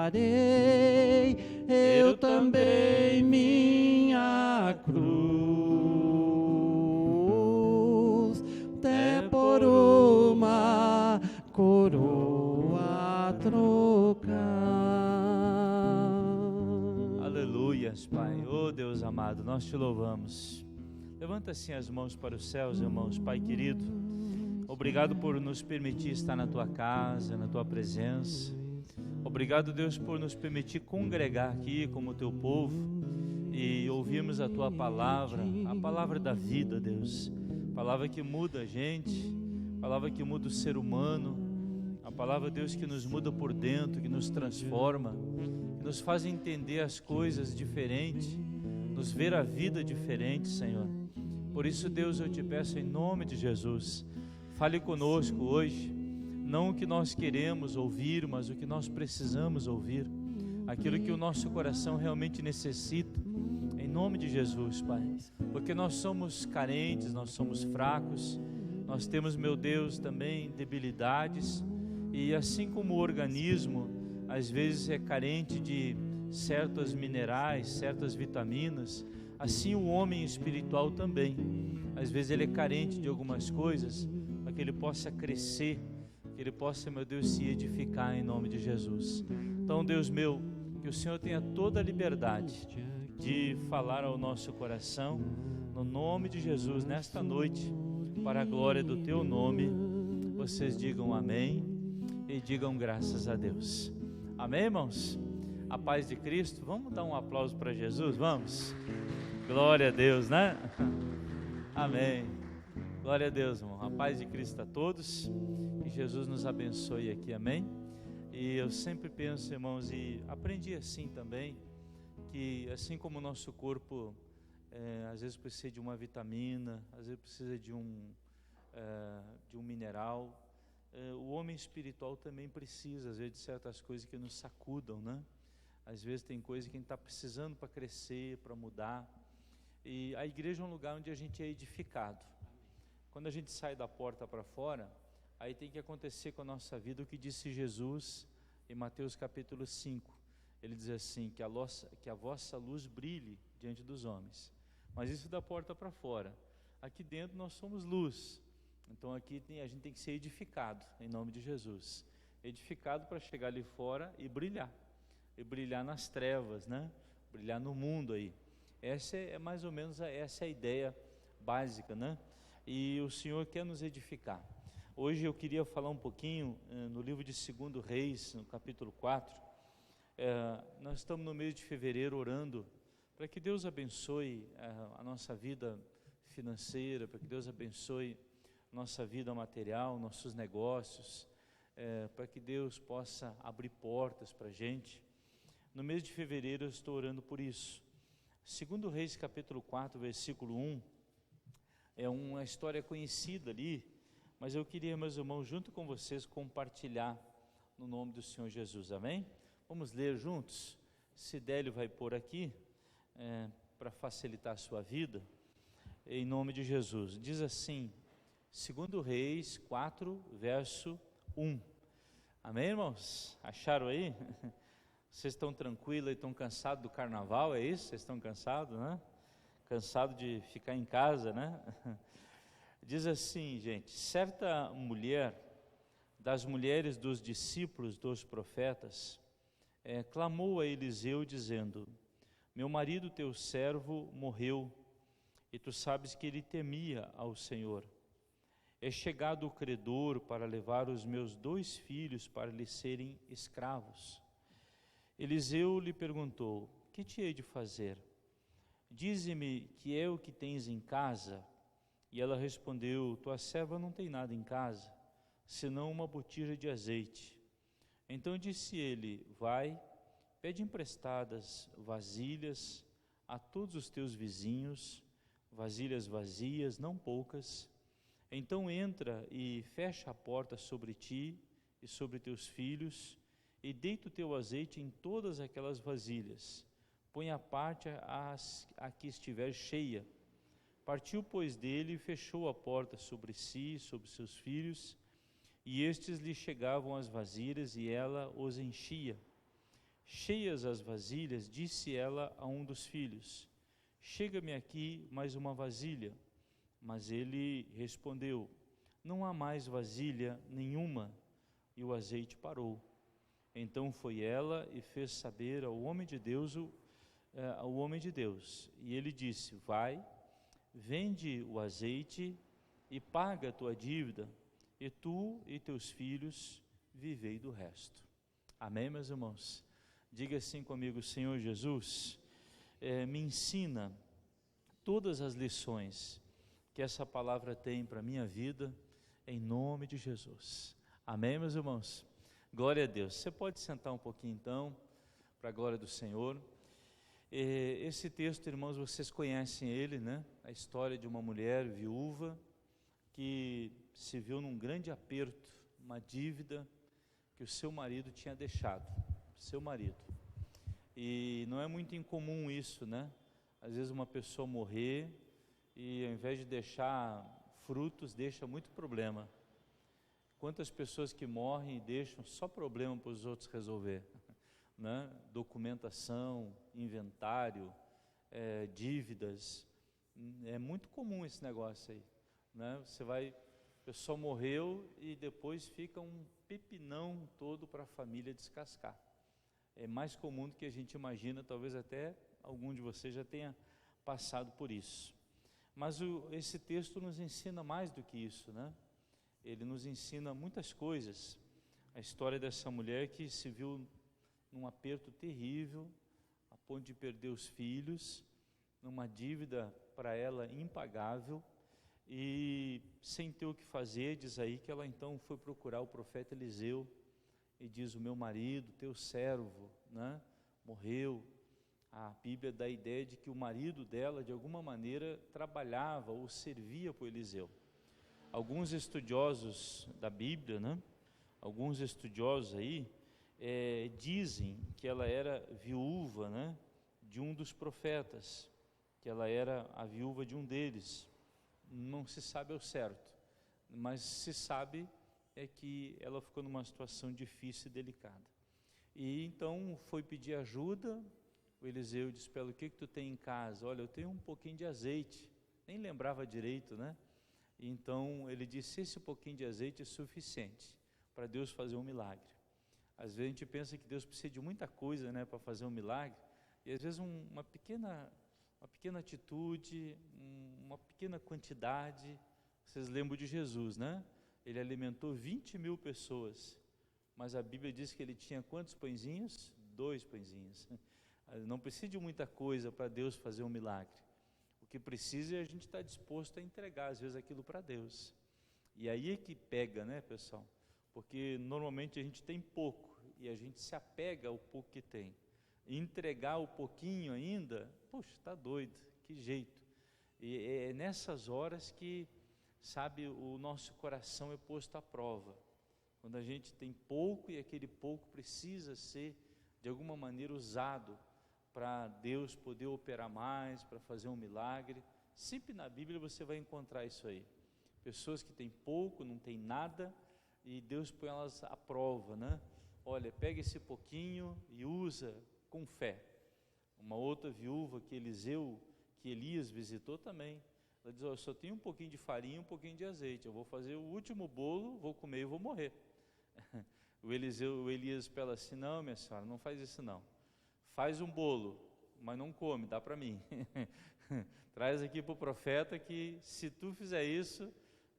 carregarei eu também minha cruz, até por uma coroa trocar. Aleluias, Pai. Oh Deus amado, nós te louvamos. Levanta assim as mãos para os céus, irmãos. Pai querido, obrigado por nos permitir estar na Tua casa, na Tua presença. Obrigado, Deus, por nos permitir congregar aqui como Teu povo e ouvirmos a Tua palavra, a palavra da vida, Deus. Palavra que muda a gente, palavra que muda o ser humano, a palavra, Deus, que nos muda por dentro, que nos transforma, que nos faz entender as coisas diferente, nos ver a vida diferente, Senhor. Por isso, Deus, eu te peço em nome de Jesus, fale conosco hoje, não o que nós queremos ouvir, mas o que nós precisamos ouvir, aquilo que o nosso coração realmente necessita, em nome de Jesus, Pai, porque nós somos carentes, nós somos fracos, nós temos, meu Deus, também debilidades, e assim como o organismo, às vezes é carente de certos minerais, certas vitaminas, assim o homem espiritual também, às vezes ele é carente de algumas coisas, para que ele possa crescer, que ele possa, meu Deus, se edificar em nome de Jesus. Então, Deus meu, que o Senhor tenha toda a liberdade de falar ao nosso coração, no nome de Jesus, nesta noite, para a glória do Teu nome. Vocês digam amém e digam graças a Deus. Amém, irmãos? A paz de Cristo. Vamos dar um aplauso para Jesus? Vamos? Glória a Deus, né? Amém. Glória a Deus, irmão. A paz de Cristo a todos. Que Jesus nos abençoe aqui, amém? E eu sempre penso, irmãos, e aprendi assim também, que assim como o nosso corpo às vezes precisa de uma vitamina, às vezes precisa de um mineral, o homem espiritual também precisa, às vezes, de certas coisas que nos sacudam, né? Às vezes tem coisa que a gente está precisando para crescer, para mudar. E a igreja é um lugar onde a gente é edificado. Quando a gente sai da porta para fora, aí tem que acontecer com a nossa vida o que disse Jesus em Mateus capítulo 5. Ele diz assim, que a vossa luz brilhe diante dos homens. Mas isso da porta para fora. Aqui dentro nós somos luz. Então aqui a gente tem que ser edificado, em nome de Jesus. Edificado para chegar ali fora e brilhar nas trevas, né? Brilhar no mundo aí. Essa é mais ou menos essa é a ideia básica, né? E o Senhor quer nos edificar. Hoje eu queria falar um pouquinho no livro de 2 Reis, no capítulo 4. Nós estamos no mês de fevereiro orando para que Deus abençoe a nossa vida financeira, para que Deus abençoe nossa vida material, nossos negócios, para que Deus possa abrir portas para a gente. No mês de fevereiro eu estou orando por isso. 2 Reis capítulo 4, versículo 1, é uma história conhecida ali, mas eu queria, meus irmãos, junto com vocês, compartilhar no nome do Senhor Jesus, amém? Vamos ler juntos? Sidélio vai pôr aqui, para facilitar a sua vida, em nome de Jesus. Diz assim, 2 Reis 4, verso 1. Amém, irmãos? Acharam aí? Vocês estão tranquilos e estão cansados do carnaval, é isso? Vocês estão cansados, né? Cansados de ficar em casa, né? Diz assim, gente, certa mulher, das mulheres dos discípulos dos profetas, clamou a Eliseu dizendo, meu marido teu servo morreu, e tu sabes que ele temia ao Senhor. É chegado o credor para levar os meus 2 filhos para lhe serem escravos. Eliseu lhe perguntou, que te hei de fazer? Dize-me que é o que tens em casa. E ela respondeu, tua serva não tem nada em casa, senão uma botija de azeite. Então disse ele, vai, pede emprestadas vasilhas a todos os teus vizinhos, vasilhas vazias, não poucas. Então entra e fecha a porta sobre ti e sobre teus filhos, e deita o teu azeite em todas aquelas vasilhas. Põe à parte a que estiver cheia. Partiu, pois, dele e fechou a porta sobre si e sobre seus filhos, e estes lhe chegavam as vasilhas e ela os enchia. Cheias as vasilhas, disse ela a um dos filhos: chega-me aqui mais uma vasilha. Mas ele respondeu: não há mais vasilha nenhuma. E o azeite parou. Então foi ela e fez saber ao homem de Deus, E ele disse: vai, vende o azeite e paga a tua dívida, e tu e teus filhos vivei do resto. Amém, meus irmãos? Diga assim comigo: Senhor Jesus, me ensina todas as lições que essa palavra tem para a minha vida, em nome de Jesus. Amém, meus irmãos? Glória a Deus. Você pode sentar um pouquinho então, para a glória do Senhor. Esse texto, irmãos, vocês conhecem ele, né? A história de uma mulher viúva que se viu num grande aperto, uma dívida que o seu marido tinha deixado, seu marido. E não é muito incomum isso, né? Às vezes uma pessoa morrer e ao invés de deixar frutos, deixa muito problema. Quantas pessoas que morrem e deixam só problema para os outros resolver, né? Documentação, inventário, dívidas, é muito comum esse negócio aí, né? A pessoa morreu e depois fica um pepinão todo para a família descascar. É mais comum do que a gente imagina, talvez até algum de vocês já tenha passado por isso. Mas esse texto nos ensina mais do que isso, né? Ele nos ensina muitas coisas. A história dessa mulher que se viu num aperto terrível, a ponto de perder os filhos, numa dívida para ela impagável, e sem ter o que fazer, diz aí que ela então foi procurar o profeta Eliseu, e diz: o meu marido, teu servo, né, morreu. A Bíblia dá a ideia de que o marido dela, de alguma maneira, trabalhava ou servia para o Eliseu. Alguns estudiosos da Bíblia, né, alguns estudiosos aí, dizem que ela era viúva, né, de um dos profetas, que ela era a viúva de um deles. Não se sabe ao certo, mas se sabe que ela ficou numa situação difícil e delicada. E então foi pedir ajuda. O Eliseu disse para ela: o que tu tem em casa? Olha, eu tenho um pouquinho de azeite. Nem lembrava direito, né? E então ele disse: esse pouquinho de azeite é suficiente para Deus fazer um milagre. Às vezes a gente pensa que Deus precisa de muita coisa, né, para fazer um milagre, e às vezes uma pequena atitude, uma pequena quantidade. Vocês lembram de Jesus, né? Ele alimentou 20.000 pessoas, mas a Bíblia diz que ele tinha quantos pãezinhos? 2 pãezinhos. Não precisa de muita coisa para Deus fazer um milagre. O que precisa é a gente estar disposto a entregar, às vezes, aquilo para Deus. E aí é que pega, né, pessoal? Porque normalmente a gente tem pouco e a gente se apega ao pouco que tem. E entregar o pouquinho ainda, poxa, está doido, que jeito. E é nessas horas que, sabe, o nosso coração é posto à prova. Quando a gente tem pouco e aquele pouco precisa ser, de alguma maneira, usado para Deus poder operar mais, para fazer um milagre. Sempre na Bíblia você vai encontrar isso aí. Pessoas que têm pouco, não têm nada, e Deus põe elas à prova, né? Olha, pega esse pouquinho e usa com fé. Uma outra viúva que Elias visitou também, ela diz: eu só tenho um pouquinho de farinha e um pouquinho de azeite, eu vou fazer o último bolo, vou comer e vou morrer. O Elias para ela assim: não, minha senhora, não faz isso não. Faz um bolo, mas não come, dá para mim. Traz aqui para o profeta que se tu fizer isso,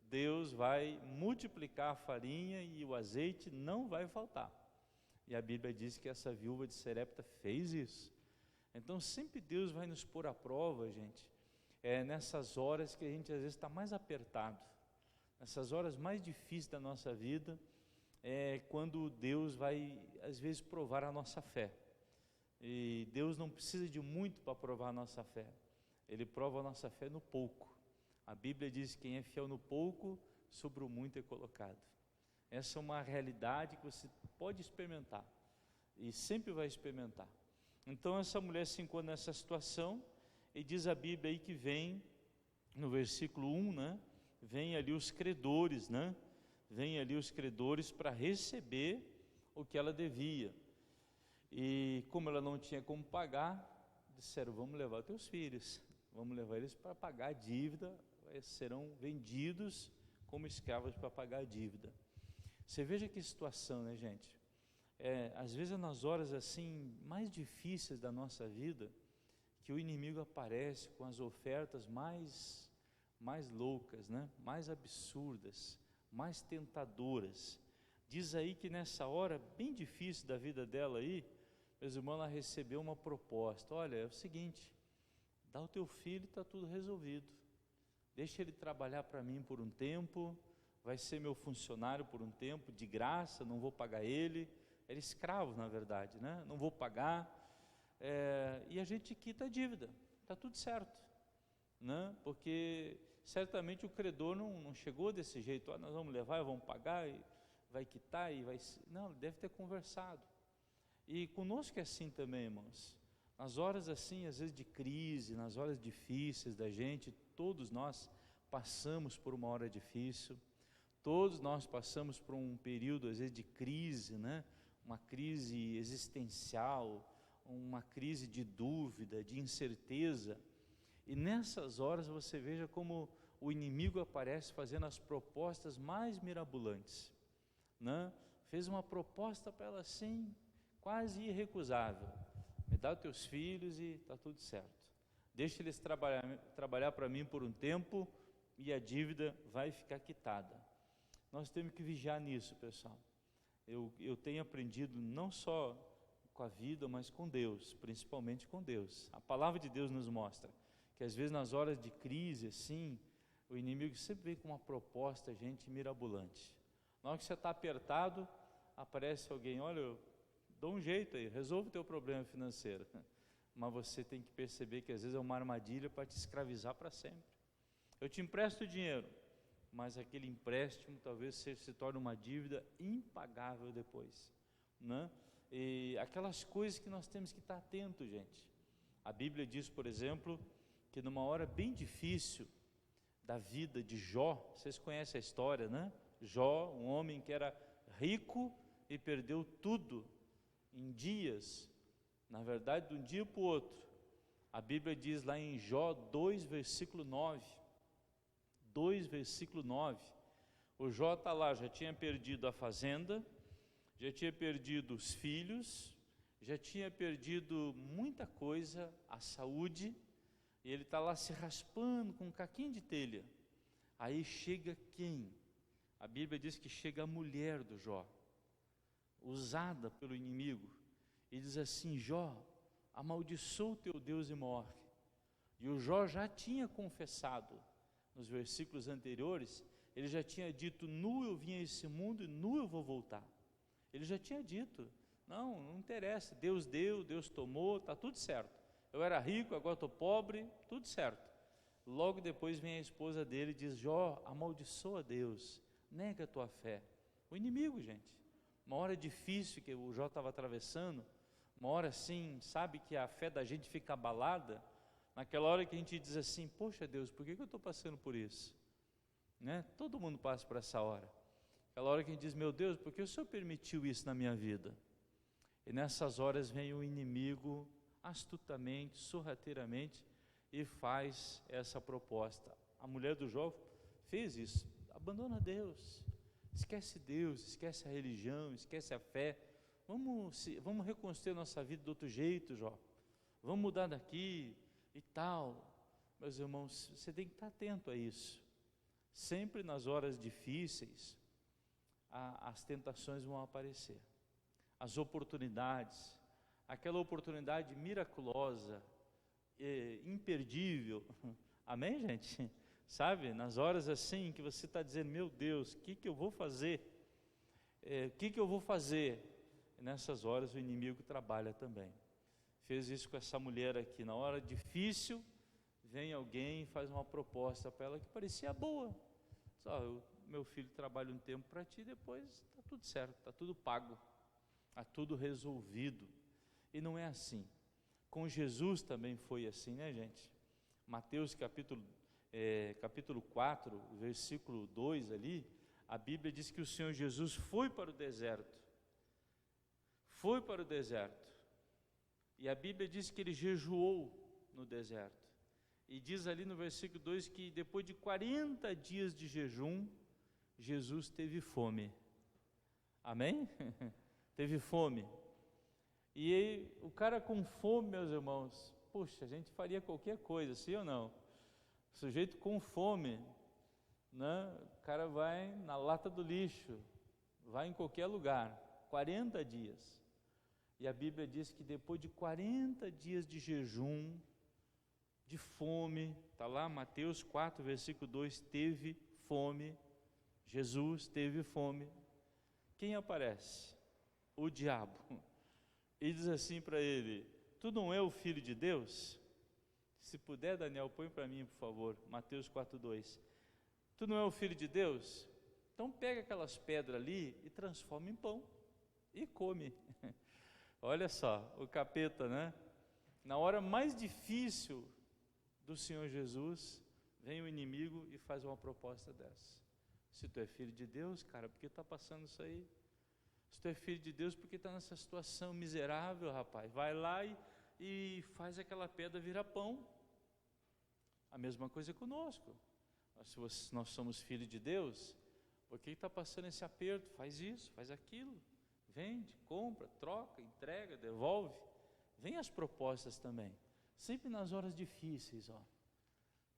Deus vai multiplicar a farinha e o azeite não vai faltar. E a Bíblia diz que essa viúva de Sarepta fez isso. Então sempre Deus vai nos pôr à prova, gente. É nessas horas que a gente às vezes está mais apertado, nessas horas mais difíceis da nossa vida, é quando Deus vai às vezes provar a nossa fé. E Deus não precisa de muito para provar a nossa fé. Ele prova a nossa fé no pouco. A Bíblia diz que quem é fiel no pouco, sobre o muito é colocado. Essa é uma realidade que você pode experimentar e sempre vai experimentar. Então essa mulher se encontra nessa situação, e diz a Bíblia aí que vem, no versículo 1, né? Vem ali os credores, né? Vem ali os credores para receber o que ela devia. E como ela não tinha como pagar, disseram: vamos levar teus filhos, vamos levar eles para pagar a dívida, eles serão vendidos como escravos para pagar a dívida. Você veja que situação, né, gente? Às vezes é nas horas assim mais difíceis da nossa vida que o inimigo aparece com as ofertas mais loucas, né? Mais absurdas, mais tentadoras. Diz aí que nessa hora bem difícil da vida dela aí, meus irmãos, ela recebeu uma proposta: olha, é o seguinte, dá o teu filho e está tudo resolvido, deixa ele trabalhar para mim por um tempo, vai ser meu funcionário por um tempo, de graça, não vou pagar ele, era escravo na verdade, né? Não vou pagar, e a gente quita a dívida, está tudo certo, né? Porque certamente o credor não chegou desse jeito: nós vamos levar, vamos pagar, e vai quitar, e vai... Não, deve ter conversado. E conosco é assim também, irmãos, nas horas assim, às vezes de crise, nas horas difíceis da gente, todos nós passamos por uma hora difícil, todos nós passamos por um período às vezes de crise, né? Uma crise existencial, uma crise de dúvida, de incerteza, e nessas horas você veja como o inimigo aparece fazendo as propostas mais mirabolantes, né? Fez uma proposta para ela assim, quase irrecusável: me dá os teus filhos e está tudo certo, deixa eles trabalhar para mim por um tempo e a dívida vai ficar quitada. Nós temos que vigiar nisso, pessoal. Eu tenho aprendido não só com a vida, mas com Deus, principalmente com Deus. A palavra de Deus nos mostra que às vezes nas horas de crise assim, o inimigo sempre vem com uma proposta, gente, mirabolante. Na hora que você está apertado, aparece alguém: olha, eu dou um jeito aí, resolve o teu problema financeiro. Mas você tem que perceber que às vezes é uma armadilha para te escravizar para sempre. Eu te empresto dinheiro, mas aquele empréstimo talvez se torne uma dívida impagável depois, né? E aquelas coisas que nós temos que estar atento, gente. A Bíblia diz, por exemplo, que numa hora bem difícil da vida de Jó, vocês conhecem a história, né? Jó, um homem que era rico e perdeu tudo em dias, na verdade de um dia para o outro. A Bíblia diz lá em Jó 2, versículo 9, 2, versículo 9, o Jó está lá, já tinha perdido a fazenda, já tinha perdido os filhos, já tinha perdido muita coisa, a saúde, e ele está lá se raspando com um caquinho de telha. Aí chega quem? A Bíblia diz que chega a mulher do Jó, usada pelo inimigo, e diz assim: Jó, amaldiçoa o teu Deus e morre. E o Jó já tinha confessado, nos versículos anteriores, ele já tinha dito: nu eu vim a esse mundo e nu eu vou voltar. Ele já tinha dito: não interessa, Deus deu, Deus tomou, está tudo certo. Eu era rico, agora estou pobre, tudo certo. Logo depois vem a esposa dele e diz: Jó, amaldiçoa Deus, nega a tua fé. O inimigo, gente, uma hora difícil que o Jó estava atravessando, uma hora assim, sabe que a fé da gente fica abalada, naquela hora que a gente diz assim: poxa Deus, por que eu estou passando por isso? Né? Todo mundo passa por essa hora. Aquela hora que a gente diz: meu Deus, por que o Senhor permitiu isso na minha vida? E nessas horas vem o inimigo astutamente, sorrateiramente, e faz essa proposta. A mulher do Jó fez isso: abandona Deus, esquece a religião, esquece a fé, vamos reconstruir nossa vida de outro jeito, Jó, vamos mudar daqui e tal. Meus irmãos, você tem que estar atento a isso. Sempre nas horas difíceis, as tentações vão aparecer, as oportunidades, aquela oportunidade miraculosa, imperdível, amém, gente? Sabe, nas horas assim que você está dizendo: meu Deus, o que eu vou fazer? O que eu vou fazer? E nessas horas o inimigo trabalha também. Fez isso com essa mulher aqui. Na hora difícil, vem alguém e faz uma proposta para ela que parecia boa. Só: meu filho trabalha um tempo para ti, depois está tudo certo, está tudo pago, está tudo resolvido. E não é assim. Com Jesus também foi assim, né, gente? Mateus capítulo 4, versículo 2 ali, a Bíblia diz que o Senhor Jesus foi para o deserto. Foi para o deserto. E a Bíblia diz que ele jejuou no deserto. E diz ali no versículo 2 que depois de 40 dias de jejum, Jesus teve fome. Amém? Teve fome. E aí, o cara com fome, meus irmãos, puxa, a gente faria qualquer coisa, sim ou não? O sujeito com fome, né? O cara vai na lata do lixo, vai em qualquer lugar, 40 dias. E a Bíblia diz que depois de 40 dias de jejum, de fome, está lá Mateus 4, versículo 2, teve fome, Jesus teve fome. Quem aparece? O diabo. E diz assim para ele: tu não é o Filho de Deus? Se puder, Daniel, põe para mim, por favor, Mateus 4, 2. Tu não é o Filho de Deus? Então pega aquelas pedras ali e transforma em pão e come. Olha só, o capeta, né? Na hora mais difícil do Senhor Jesus, vem o inimigo e faz uma proposta dessa. Se tu é filho de Deus, cara, por que está passando isso aí? Se tu é filho de Deus, por que está nessa situação miserável, rapaz? Vai lá e faz aquela pedra virar pão. A mesma coisa conosco. Se nós somos filhos de Deus, por que está passando esse aperto? Faz isso, faz aquilo. Vende, compra, troca, entrega, devolve. Vem as propostas também. Sempre nas horas difíceis, ó.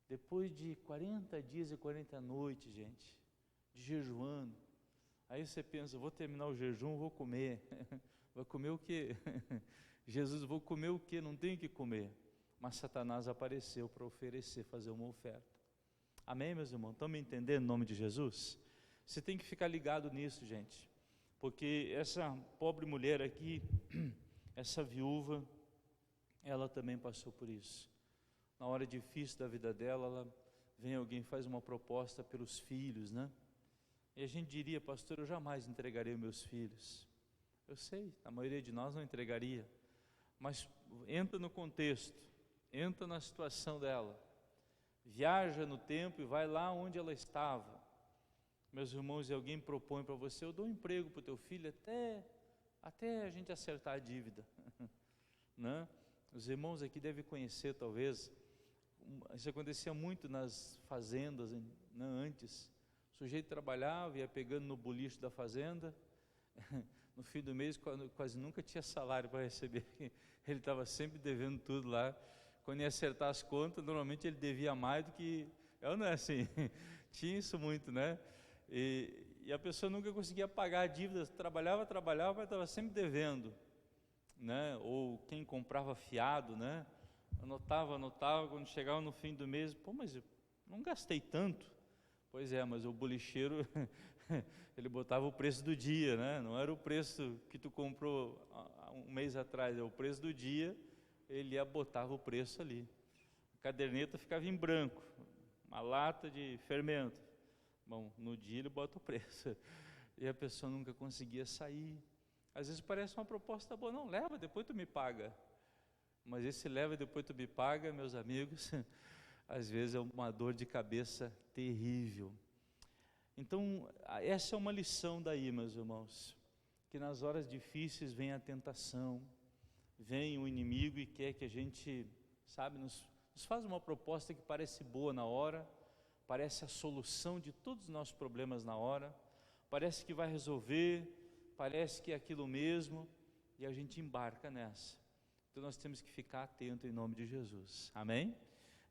Depois de 40 dias e 40 noites, gente, de jejuando. Aí você pensa, vou terminar o jejum, vou comer. Vai comer o quê? Jesus, vou comer o quê? Não tenho o que comer. Mas Satanás apareceu para oferecer, fazer uma oferta. Amém, meus irmãos? Estão me entendendo em nome de Jesus? Você tem que ficar ligado nisso, gente. Porque essa pobre mulher aqui, essa viúva, ela também passou por isso. Na hora difícil da vida dela, vem alguém, faz uma proposta pelos filhos, né? E a gente diria, pastor, eu jamais entregaria meus filhos. Eu sei, a maioria de nós não entregaria. Mas entra no contexto, entra na situação dela. Viaja no tempo e vai lá onde ela estava. Meus irmãos, e alguém propõe para você, eu dou um emprego para o teu filho até a gente acertar a dívida. Né? Os irmãos aqui devem conhecer, talvez, isso acontecia muito nas fazendas, né, antes. O sujeito trabalhava, ia pegando no boliche da fazenda, no fim do mês quase nunca tinha salário para receber, ele estava sempre devendo tudo lá. Quando ia acertar as contas, normalmente ele devia mais do que... Não é assim, tinha isso muito, né? E a pessoa nunca conseguia pagar a dívida, trabalhava, mas estava sempre devendo, né? Ou quem comprava fiado, né? Anotava, quando chegava no fim do mês, pô, mas eu não gastei tanto. Pois é, mas o bolicheiro, ele botava o preço do dia, né? Não era o preço que tu comprou há um mês atrás, é o preço do dia, ele botava o preço ali. A caderneta ficava em branco, uma lata de fermento. Bom, no dia ele bota o preço. E a pessoa nunca conseguia sair. Às vezes parece uma proposta boa, não, leva, depois tu me paga. Mas esse leva e depois tu me paga, meus amigos, às vezes é uma dor de cabeça terrível. Então, essa é uma lição daí, meus irmãos, que nas horas difíceis vem a tentação, vem o inimigo e quer que a gente, sabe, nos faz uma proposta que parece boa na hora, parece a solução de todos os nossos problemas na hora, parece que vai resolver, parece que é aquilo mesmo, e a gente embarca nessa. Então nós temos que ficar atento em nome de Jesus, amém?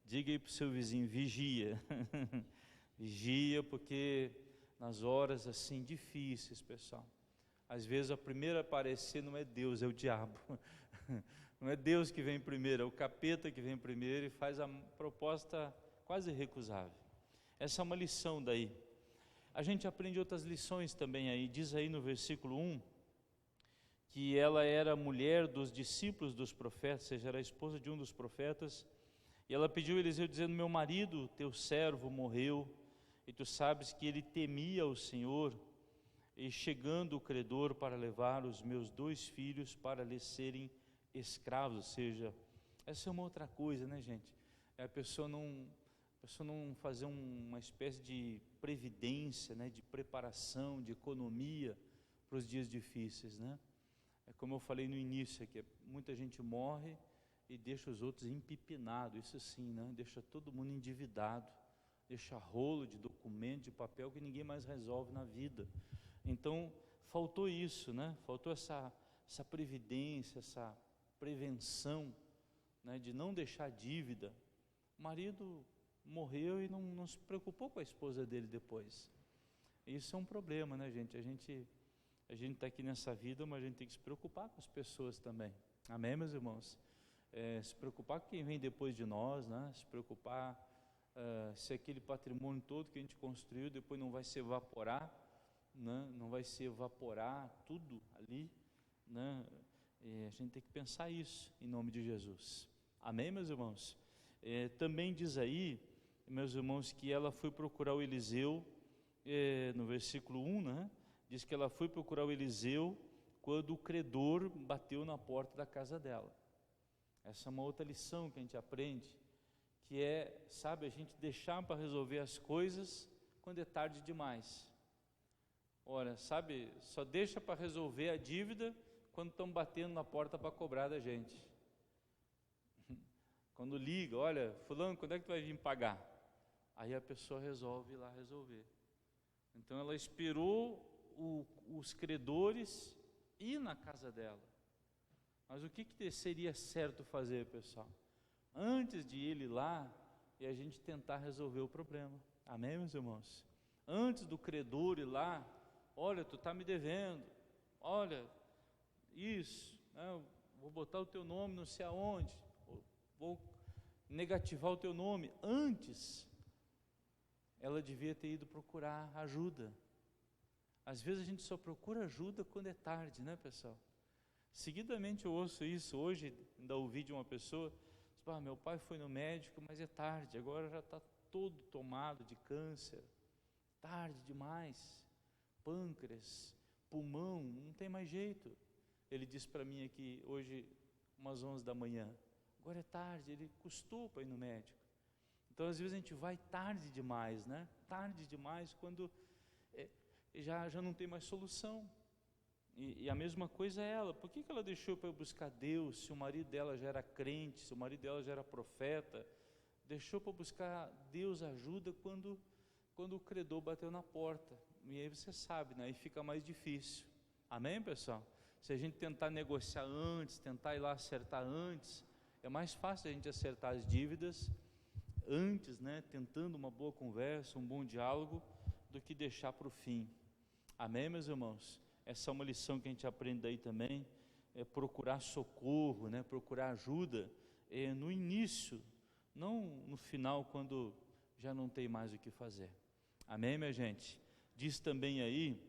Diga aí para o seu vizinho, vigia, vigia, porque nas horas assim difíceis, pessoal, às vezes a primeira a aparecer não é Deus, é o diabo, não é Deus que vem primeiro, é o capeta que vem primeiro e faz a proposta quase irrecusável. Essa é uma lição daí. A gente aprende outras lições também aí, diz aí no versículo 1, que ela era mulher dos discípulos dos profetas, ou seja, era a esposa de um dos profetas, e ela pediu a Eliseu dizendo, meu marido, teu servo, morreu, e tu sabes que ele temia o Senhor, e chegando o credor para levar os meus 2 filhos para lhe serem escravos, ou seja, essa é uma outra coisa, né, gente? A pessoa não fazer uma espécie de previdência, né, de preparação, de economia para os dias difíceis, né? É como eu falei no início aqui, muita gente morre e deixa os outros empipinados, isso sim, né? Deixa todo mundo endividado, deixa rolo de documento, de papel que ninguém mais resolve na vida. Então, faltou isso, né? Faltou essa previdência, essa prevenção, né? De não deixar dívida. O marido morreu e não se preocupou com a esposa dele depois. Isso é um problema, né, gente? A gente está aqui nessa vida, mas a gente tem que se preocupar com as pessoas também. Amém, meus irmãos? Se preocupar com quem vem depois de nós, né? Se preocupar se aquele patrimônio todo que a gente construiu depois não vai se evaporar, né? Não vai se evaporar tudo ali, né? E a gente tem que pensar isso em nome de Jesus. Amém, meus irmãos? Também diz aí, meus irmãos, que ela foi procurar o Eliseu, no versículo 1, né? Diz que ela foi procurar o Eliseu quando o credor bateu na porta da casa dela. Essa é uma outra lição que a gente aprende, que sabe, a gente deixar para resolver as coisas quando é tarde demais. Ora, sabe, só deixa para resolver a dívida quando estão batendo na porta para cobrar da gente. Quando liga, olha, fulano, quando é que tu vai vir pagar? Aí a pessoa resolve ir lá resolver. Então ela esperou os credores ir na casa dela. Mas o que seria certo fazer, pessoal? Antes de ele ir lá, e a gente tentar resolver o problema. Amém, meus irmãos? Antes do credor ir lá, olha, tu está me devendo, olha, isso, né, vou botar o teu nome não sei aonde, vou negativar o teu nome. Antes, ela devia ter ido procurar ajuda. Às vezes a gente só procura ajuda quando é tarde, né, pessoal? Seguidamente eu ouço isso. Hoje ainda ouvi de uma pessoa, meu pai foi no médico, mas é tarde, agora já está todo tomado de câncer, tarde demais, pâncreas, pulmão, não tem mais jeito. Ele disse para mim aqui, hoje, umas 11 da manhã, agora é tarde, ele custou para ir no médico. Então às vezes a gente vai tarde demais, né? Tarde demais, quando já não tem mais solução. E a mesma coisa é ela. Por que ela deixou para eu buscar Deus, se o marido dela já era crente, se o marido dela já era profeta? Deixou para buscar Deus ajuda quando o credor bateu na porta. E aí você sabe, né? Aí fica mais difícil. Amém, pessoal? Se a gente tentar negociar antes, tentar ir lá acertar antes, é mais fácil a gente acertar as dívidas antes, né? Tentando uma boa conversa, um bom diálogo, do que deixar para o fim. Amém, meus irmãos? Essa é uma lição que a gente aprende daí também, procurar socorro, né? Procurar ajuda no início, não no final, quando já não tem mais o que fazer. Amém, minha gente? Diz também aí,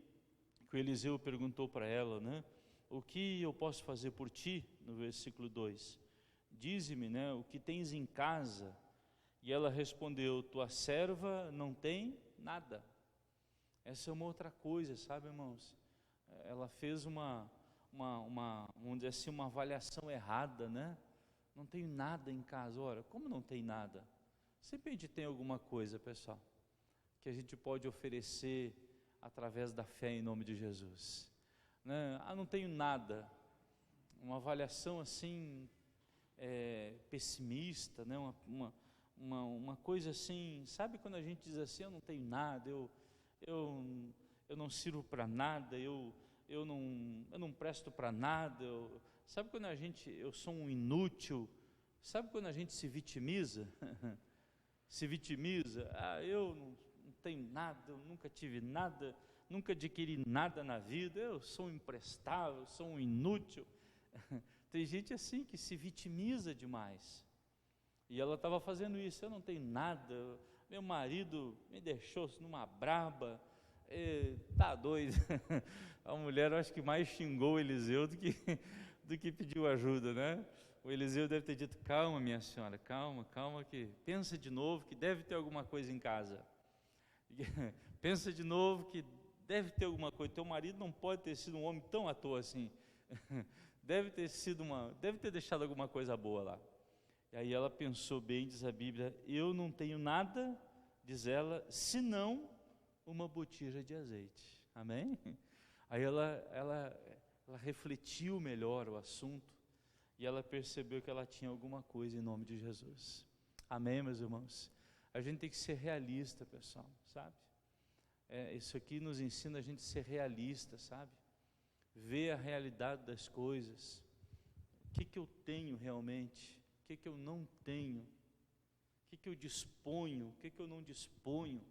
que o Eliseu perguntou para ela, né? O que eu posso fazer por ti? No versículo 2. Dize-me, né? O que tens em casa? E ela respondeu, tua serva não tem nada. Essa é uma outra coisa, sabe, irmãos? Ela fez vamos dizer assim, uma avaliação errada, né? Não tenho nada em casa. Ora, como não tem nada? Sempre a gente tem alguma coisa, pessoal, que a gente pode oferecer através da fé em nome de Jesus, né? Não tenho nada. Uma avaliação assim, pessimista, né? Uma coisa assim, sabe quando a gente diz assim, eu não tenho nada, eu não sirvo para nada, eu não presto para nada, sabe quando eu sou um inútil, sabe quando a gente se vitimiza? Se vitimiza, eu não tenho nada, eu nunca tive nada, nunca adquiri nada na vida, eu sou um imprestável, sou um inútil. Tem gente assim que se vitimiza demais, e ela estava fazendo isso, eu não tenho nada, meu marido me deixou numa braba, tá doido. A mulher, eu acho que mais xingou o Eliseu do que pediu ajuda, né? O Eliseu deve ter dito, calma minha senhora, calma, que pensa de novo que deve ter alguma coisa em casa. Pensa de novo que deve ter alguma coisa, teu marido não pode ter sido um homem tão à toa assim. Deve ter deixado alguma coisa boa lá. E aí ela pensou bem, diz a Bíblia, eu não tenho nada, diz ela, senão uma botija de azeite. Amém? Aí ela ela refletiu melhor o assunto e ela percebeu que ela tinha alguma coisa em nome de Jesus. Amém, meus irmãos? A gente tem que ser realista, pessoal, sabe? Isso aqui nos ensina a gente a ser realista, sabe? Ver a realidade das coisas. O que eu tenho realmente? O que eu não tenho? O que eu disponho? O que eu não disponho?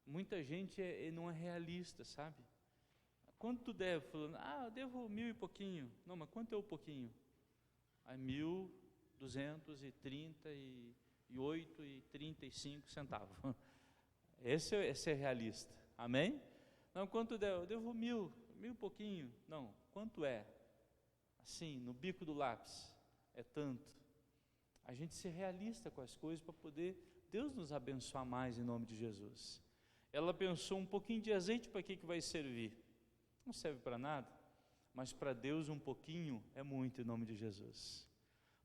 Muita gente não é realista, sabe? Quanto tu deve? Falando, eu devo 1.000 e pouquinho. Não, mas quanto é o pouquinho? 1.238,35 centavos. Esse é realista. Amém? Não, quanto devo? Eu devo 1.000 e pouquinho. Não, quanto é? Assim, no bico do lápis. É tanto. A gente ser realista com as coisas para poder Deus nos abençoar mais em nome de Jesus. Ela pensou, um pouquinho de azeite para que vai servir? Não serve para nada, mas para Deus um pouquinho é muito em nome de Jesus.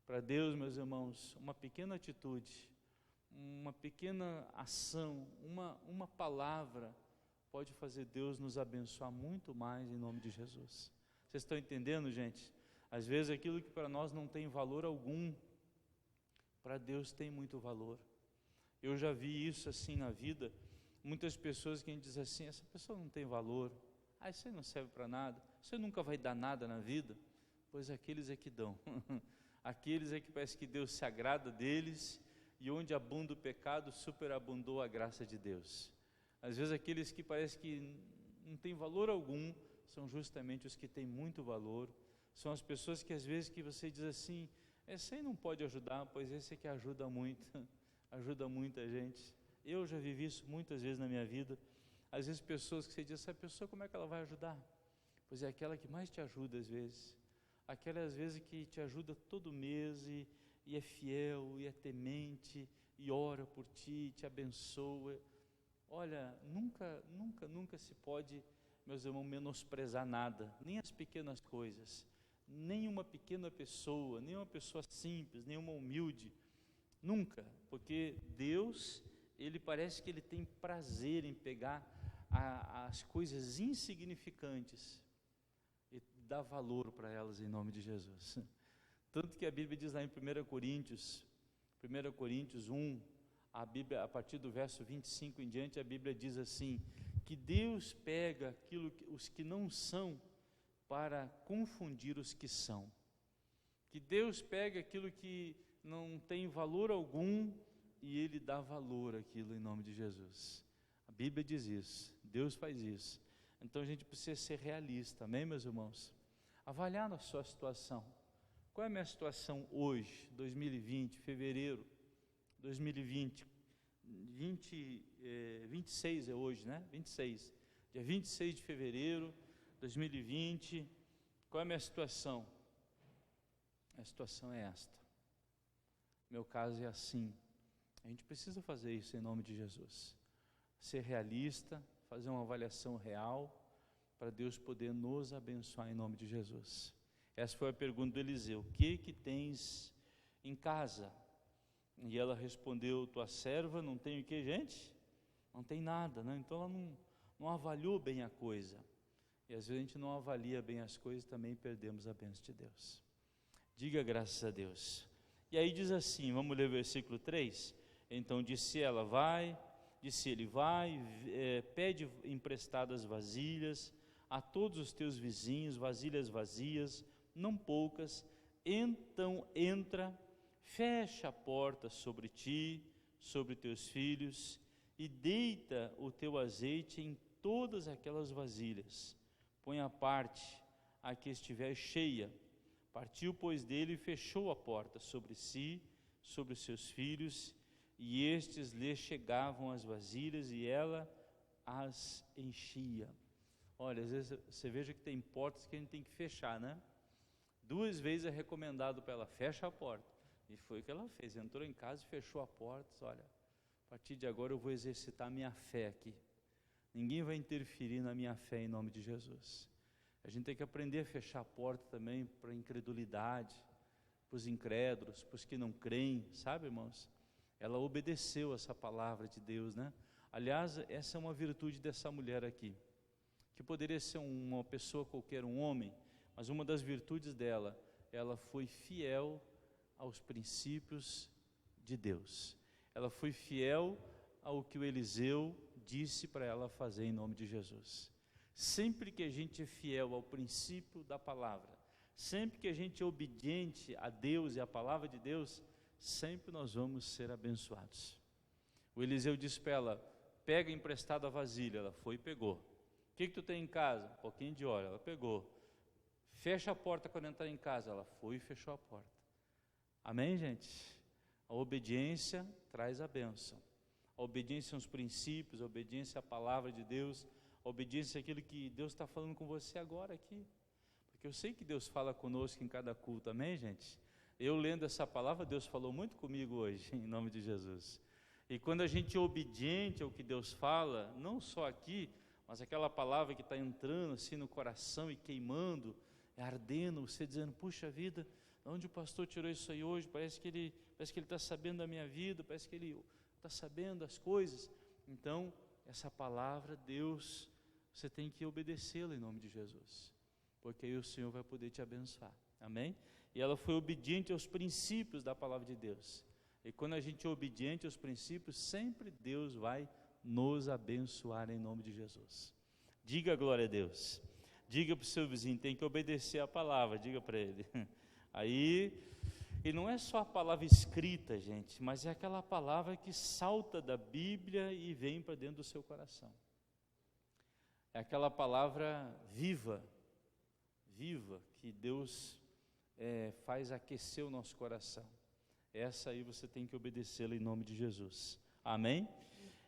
Para Deus, meus irmãos, uma pequena atitude, uma pequena ação, uma palavra pode fazer Deus nos abençoar muito mais em nome de Jesus. Vocês estão entendendo, gente? Às vezes aquilo que para nós não tem valor algum, para Deus tem muito valor. Eu já vi isso assim na vida, muitas pessoas que a gente diz assim, essa pessoa não tem valor, isso aí não serve para nada, você nunca vai dar nada na vida. Pois aqueles é que dão, aqueles é que parece que Deus se agrada deles, e onde abunda o pecado, superabundou a graça de Deus. Às vezes aqueles que parece que não tem valor algum, são justamente os que têm muito valor, são as pessoas que às vezes que você diz assim, esse aí não pode ajudar, pois esse é que ajuda muito, ajuda muita gente. Eu já vivi isso muitas vezes na minha vida. Às vezes pessoas que você diz, essa pessoa como é que ela vai ajudar? Pois é aquela que mais te ajuda às vezes, aquela às vezes que te ajuda todo mês e é fiel, e é temente, e ora por ti, te abençoa. Olha, nunca se pode, meus irmãos, menosprezar nada, nem as pequenas coisas, nem uma pequena pessoa, nem uma pessoa simples, nem uma humilde, nunca, porque Deus, Ele parece que Ele tem prazer em pegar as coisas insignificantes e dar valor para elas em nome de Jesus. Tanto que a Bíblia diz lá em 1 Coríntios 1, a Bíblia, a partir do verso 25 em diante, a Bíblia diz assim, que Deus pega os que não são para confundir os que são, que Deus pega aquilo que não tem valor algum e Ele dá valor àquilo em nome de Jesus. A Bíblia diz isso, Deus faz isso. Então a gente precisa ser realista, amém, meus irmãos? Avaliar a sua situação. Qual é a minha situação hoje, 2020, fevereiro 2020, 26 é hoje, né? 26, dia 26 de fevereiro 2020, qual é a minha situação? A situação é esta, meu caso é assim. A gente precisa fazer isso em nome de Jesus, ser realista, fazer uma avaliação real, para Deus poder nos abençoar em nome de Jesus. Essa foi a pergunta do Eliseu, o que tens em casa? E ela respondeu, tua serva não tem o que, gente? Não tem nada, né? Então ela não avaliou bem a coisa, e às vezes a gente não avalia bem as coisas, também perdemos a bênção de Deus. Diga graças a Deus. E aí diz assim, vamos ler o versículo 3, então disse ele, vai, pede emprestadas vasilhas a todos os teus vizinhos, vasilhas vazias, não poucas, então entra, fecha a porta sobre ti, sobre teus filhos, e deita o teu azeite em todas aquelas vasilhas, põe à parte a que estiver cheia. Partiu, pois, dele e fechou a porta sobre si, sobre os seus filhos, e estes lhe chegavam as vasilhas e ela as enchia. Olha, às vezes você veja que tem portas que a gente tem que fechar, né? 2 vezes é recomendado para ela, fecha a porta. E foi o que ela fez, entrou em casa e fechou a porta. Olha, a partir de agora eu vou exercitar a minha fé aqui. Ninguém vai interferir na minha fé em nome de Jesus. A gente tem que aprender a fechar a porta também para a incredulidade, para os incrédulos, para os que não creem, sabe, irmãos? Ela obedeceu essa palavra de Deus, né? Aliás, essa é uma virtude dessa mulher aqui, que poderia ser uma pessoa qualquer, um homem, mas uma das virtudes dela, ela foi fiel aos princípios de Deus. Ela foi fiel ao que o Eliseu disse para ela fazer em nome de Jesus. Sempre que a gente é fiel ao princípio da palavra, sempre que a gente é obediente a Deus e à palavra de Deus, sempre nós vamos ser abençoados. O Eliseu disse para ela, pega emprestado a vasilha. Ela foi e pegou. O que tu tem em casa? Um pouquinho de óleo. Ela pegou. Fecha a porta quando entrar em casa. Ela foi e fechou a porta. Amém, gente? A obediência traz a bênção. A obediência aos princípios, a obediência à palavra de Deus, a obediência àquilo que Deus está falando com você agora aqui. Porque eu sei que Deus fala conosco em cada culto, amém, gente? Eu lendo essa palavra, Deus falou muito comigo hoje, em nome de Jesus. E quando a gente é obediente ao que Deus fala, não só aqui, mas aquela palavra que está entrando assim no coração e queimando, ardendo, você dizendo, puxa vida, de onde o pastor tirou isso aí hoje? Parece que ele está sabendo da minha vida, parece que ele está sabendo das coisas. Então, essa palavra, Deus, você tem que obedecê-la em nome de Jesus, porque aí o Senhor vai poder te abençoar, amém? E ela foi obediente aos princípios da palavra de Deus. E quando a gente é obediente aos princípios, sempre Deus vai nos abençoar em nome de Jesus. Diga glória a Deus. Diga para o seu vizinho, tem que obedecer a palavra, diga para ele. Aí, e não é só a palavra escrita, gente, mas é aquela palavra que salta da Bíblia e vem para dentro do seu coração. É aquela palavra viva, que Deus faz aquecer o nosso coração. Essa aí você tem que obedecê-la em nome de Jesus, amém?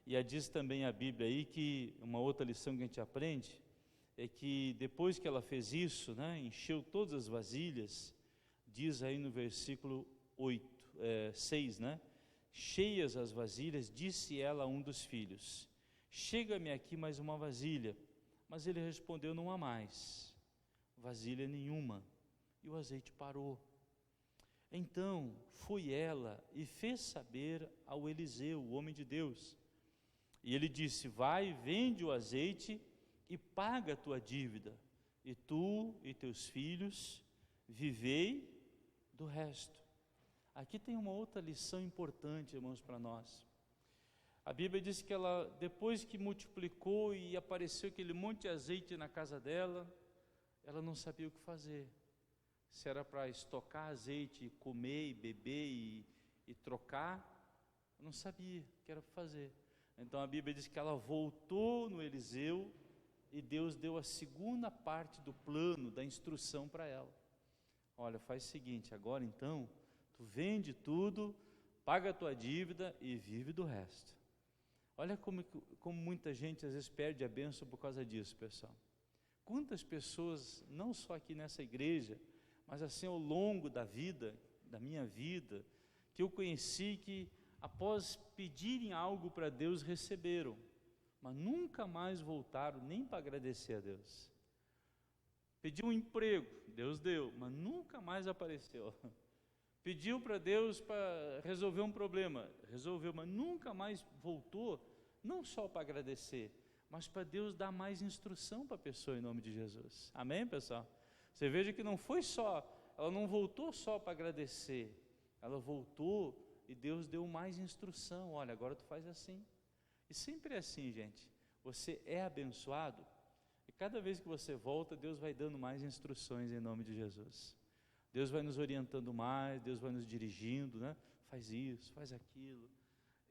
E diz também a Bíblia aí que, uma outra lição que a gente aprende, é que depois que ela fez isso, né, encheu todas as vasilhas, diz aí no versículo 6, né? Cheias as vasilhas, disse ela a um dos filhos, chega-me aqui mais uma vasilha. Mas ele respondeu, não há mais vasilha nenhuma. E o azeite parou. Então foi ela e fez saber ao Eliseu, o homem de Deus. E ele disse, vai, vende o azeite e paga a tua dívida, e tu e teus filhos vivei do resto. Aqui tem uma outra lição importante, irmãos, para nós. A Bíblia diz que ela, depois que multiplicou e apareceu aquele monte de azeite na casa dela, ela não sabia o que fazer. Se era para estocar azeite, comer e beber e trocar, não sabia o que era para fazer. Então a Bíblia diz que ela voltou no Eliseu e Deus deu a segunda parte do plano, da instrução para ela. Olha, faz o seguinte, agora então, tu vende tudo, paga a tua dívida e vive do resto. Olha como muita gente às vezes perde a bênção por causa disso, pessoal. Quantas pessoas, não só aqui nessa igreja, mas assim ao longo da vida, da minha vida, que eu conheci que após pedirem algo para Deus, receberam, mas nunca mais voltaram nem para agradecer a Deus. Pediu um emprego, Deus deu, mas nunca mais apareceu. Pediu para Deus para resolver um problema, resolveu, mas nunca mais voltou, não só para agradecer, mas para Deus dar mais instrução para a pessoa em nome de Jesus. Amém, pessoal? Você veja que não foi só, ela não voltou só para agradecer, ela voltou e Deus deu mais instrução. Olha, agora tu faz assim. E sempre é assim, gente. Você é abençoado e cada vez que você volta, Deus vai dando mais instruções em nome de Jesus. Deus vai nos orientando mais, Deus vai nos dirigindo, né? Faz isso, faz aquilo.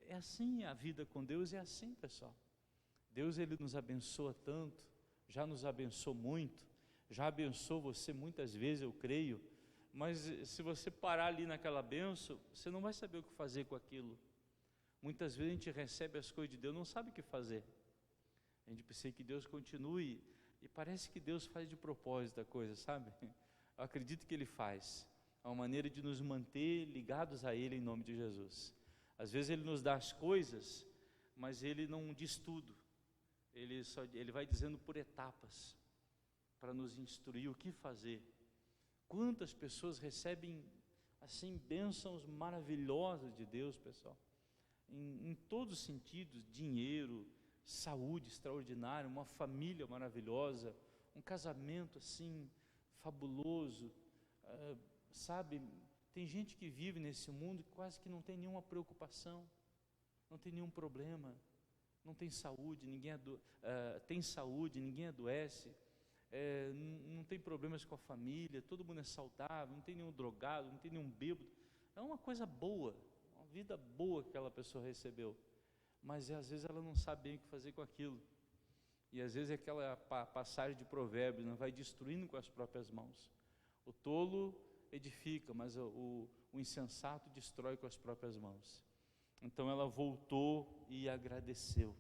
É assim a vida com Deus, é assim, pessoal. Deus, Ele nos abençoa tanto, já nos abençoou muito, já abençoou você muitas vezes, eu creio, mas se você parar ali naquela bênção, você não vai saber o que fazer com aquilo. Muitas vezes a gente recebe as coisas de Deus, não sabe o que fazer. A gente precisa que Deus continue, e parece que Deus faz de propósito a coisa, sabe? Eu acredito que Ele faz, é uma maneira de nos manter ligados a Ele em nome de Jesus. Às vezes Ele nos dá as coisas, mas Ele não diz tudo, Ele vai dizendo por etapas, para nos instruir o que fazer. Quantas pessoas recebem assim bênçãos maravilhosas de Deus, pessoal, em todos os sentidos, dinheiro, saúde extraordinária, uma família maravilhosa, um casamento assim fabuloso, sabe? Tem gente que vive nesse mundo que quase que não tem nenhuma preocupação, não tem nenhum problema, não tem saúde, tem saúde, ninguém adoece, não tem problemas com a família, todo mundo é saudável, não tem nenhum drogado, não tem nenhum bêbado. É uma coisa boa, uma vida boa que aquela pessoa recebeu, mas às vezes ela não sabe bem o que fazer com aquilo. E às vezes é aquela passagem de Provérbios, não vai destruindo com as próprias mãos. O tolo edifica, mas o insensato destrói com as próprias mãos. Então ela voltou e agradeceu.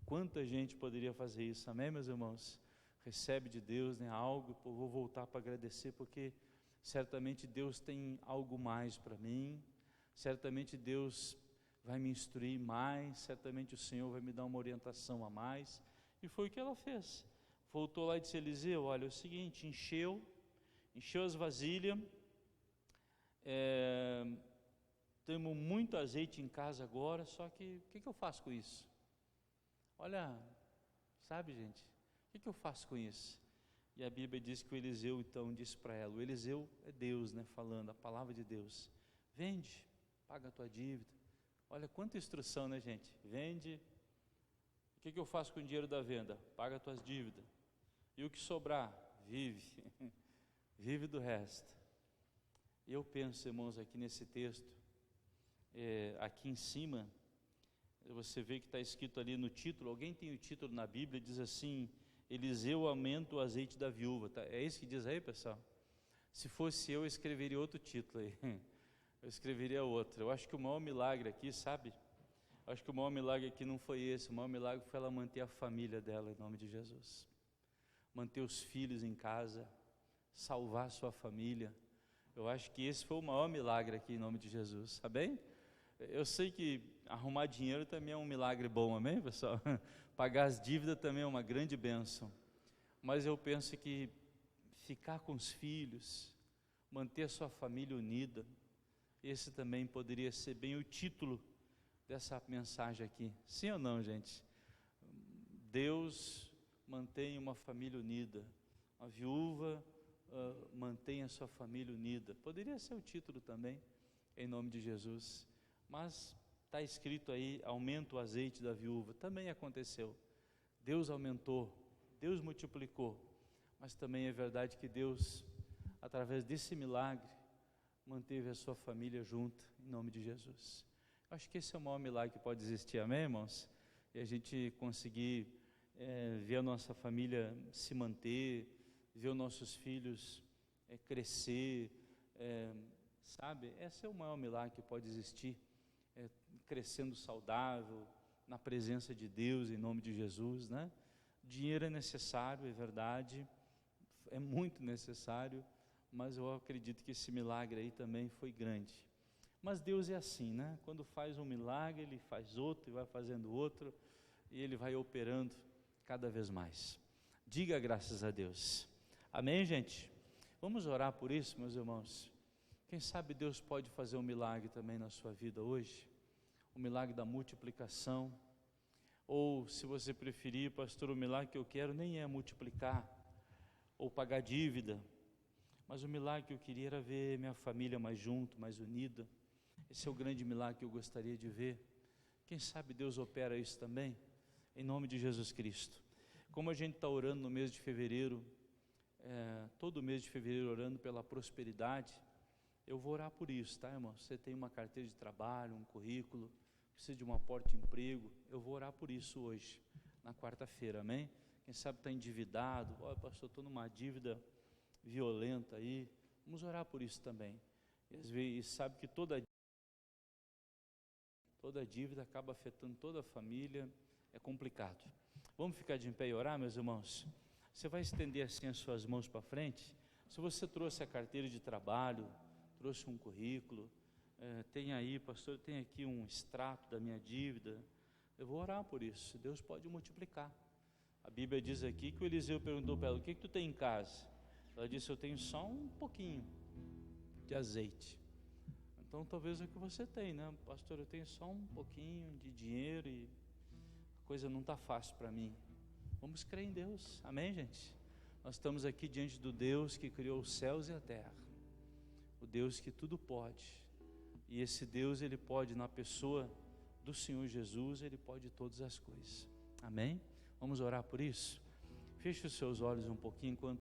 Quanta gente poderia fazer isso, amém, meus irmãos? Recebe de Deus, né, algo, eu vou voltar para agradecer, porque certamente Deus tem algo mais para mim, certamente Deus vai me instruir mais, certamente o Senhor vai me dar uma orientação a mais. E foi o que ela fez. Voltou lá e disse: Eliseu, olha, é o seguinte, encheu as vasilhas, temos muito azeite em casa agora, só que o que eu faço com isso? Olha, sabe, gente, o que eu faço com isso? E a Bíblia diz que o Eliseu então disse para ela, o Eliseu é Deus, né, falando, a palavra de Deus: vende, paga a tua dívida. Olha quanta instrução, né, gente? Vende. O que eu faço com o dinheiro da venda? Paga as tuas dívidas. E o que sobrar? Vive. Vive do resto. E eu penso, irmãos, aqui nesse texto, aqui em cima, você vê que está escrito ali no título, alguém tem o título na Bíblia, diz assim: Eliseu aumenta o azeite da viúva. Tá? É isso que diz aí, pessoal? Se fosse eu escreveria outro título aí. Eu escreveria outro. Eu acho que o maior milagre aqui, sabe? Acho que o maior milagre aqui não foi esse, o maior milagre foi ela manter a família dela, em nome de Jesus. Manter os filhos em casa, salvar a sua família. Eu acho que esse foi o maior milagre aqui, em nome de Jesus, tá bem? Eu sei que arrumar dinheiro também é um milagre bom, amém, pessoal? Pagar as dívidas também é uma grande bênção. Mas eu penso que ficar com os filhos, manter a sua família unida, esse também poderia ser bem o título dessa mensagem aqui. Sim ou não, gente? Deus mantém uma família unida. A viúva mantém a sua família unida. Poderia ser o título também, em nome de Jesus. Mas está escrito aí, aumenta o azeite da viúva. Também aconteceu. Deus aumentou, Deus multiplicou. Mas também é verdade que Deus, através desse milagre, manteve a sua família junta, em nome de Jesus. Acho que esse é o maior milagre que pode existir, amém, irmãos? E a gente conseguir ver a nossa família se manter, ver os nossos filhos crescer, sabe? Esse é o maior milagre que pode existir, crescendo saudável, na presença de Deus, em nome de Jesus, né? Dinheiro é necessário, é verdade, é muito necessário, mas eu acredito que esse milagre aí também foi grande. Mas Deus é assim, né? Quando faz um milagre, Ele faz outro, e vai fazendo outro, e Ele vai operando cada vez mais. Diga graças a Deus. Amém, gente? Vamos orar por isso, meus irmãos. Quem sabe Deus pode fazer um milagre também na sua vida hoje, o milagre da multiplicação, ou se você preferir, pastor, o milagre que eu quero nem é multiplicar, ou pagar dívida, mas o milagre que eu queria era ver minha família mais junto, mais unida. Esse é o grande milagre que eu gostaria de ver. Quem sabe Deus opera isso também, em nome de Jesus Cristo. Como a gente está orando no mês de fevereiro, todo mês de fevereiro orando pela prosperidade, eu vou orar por isso, tá, irmão? Você tem uma carteira de trabalho, um currículo, precisa de uma porta de emprego, eu vou orar por isso hoje, na quarta-feira, amém? Quem sabe está endividado, pastor, estou numa dívida violenta aí, vamos orar por isso também. E às vezes sabe que toda dívida acaba afetando toda a família, é complicado. Vamos ficar de em pé e orar, meus irmãos? Você vai estender assim as suas mãos para frente. Se você trouxe a carteira de trabalho, trouxe um currículo, tem aí, pastor, tem aqui um extrato da minha dívida, eu vou orar por isso. Deus pode multiplicar. A Bíblia diz aqui que o Eliseu perguntou para ela: o que tu tem em casa? Ela disse: eu tenho só um pouquinho de azeite. Então talvez é o que você tem, né? Pastor, eu tenho só um pouquinho de dinheiro e a coisa não está fácil para mim. Vamos crer em Deus, amém, gente? Nós estamos aqui diante do Deus que criou os céus e a terra, o Deus que tudo pode, e esse Deus, Ele pode, na pessoa do Senhor Jesus, Ele pode todas as coisas. Amém? Vamos orar por isso? Feche os seus olhos um pouquinho enquanto